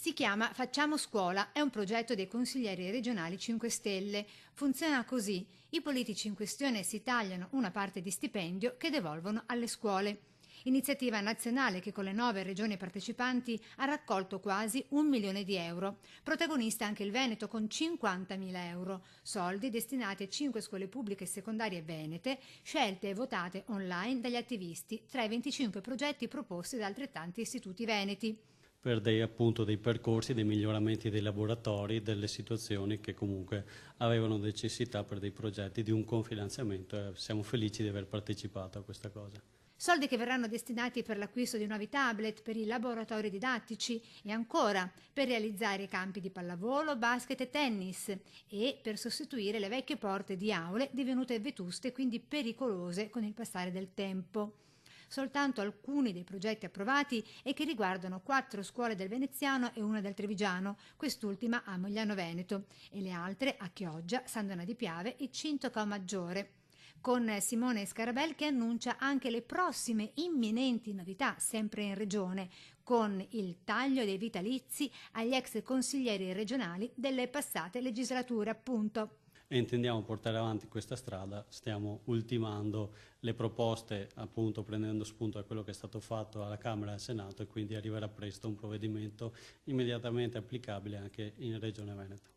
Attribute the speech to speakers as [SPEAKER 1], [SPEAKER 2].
[SPEAKER 1] Si chiama Facciamo Scuola, è un progetto dei consiglieri regionali 5 Stelle. Funziona così: i politici in questione si tagliano una parte di stipendio che devolvono alle scuole. Iniziativa nazionale che con le 9 regioni partecipanti ha raccolto quasi 1 milione di euro. Protagonista anche il Veneto con 50.000 euro, soldi destinati a 5 scuole pubbliche e secondarie venete, scelte e votate online dagli attivisti tra i 25 progetti proposti da altrettanti istituti veneti.
[SPEAKER 2] Per appunto dei percorsi, dei miglioramenti dei laboratori, delle situazioni che comunque avevano necessità per dei progetti di un confinanziamento e siamo felici di aver partecipato a questa cosa.
[SPEAKER 1] Soldi che verranno destinati per l'acquisto di nuovi tablet, per i laboratori didattici e ancora per realizzare i campi di pallavolo, basket e tennis e per sostituire le vecchie porte di aule divenute vetuste e quindi pericolose con il passare del tempo. Soltanto alcuni dei progetti approvati e che riguardano 4 scuole del Veneziano e una del Trevigiano, quest'ultima a Mogliano Veneto, e le altre a Chioggia, San Donà di Piave e Cintoca Maggiore. Con Simone Scarabel che annuncia anche le prossime imminenti novità sempre in regione, con il taglio dei vitalizi agli ex consiglieri regionali delle passate legislature, appunto.
[SPEAKER 2] E intendiamo portare avanti questa strada, stiamo ultimando le proposte appunto prendendo spunto da quello che è stato fatto alla Camera e al Senato e quindi arriverà presto un provvedimento immediatamente applicabile anche in Regione Veneto.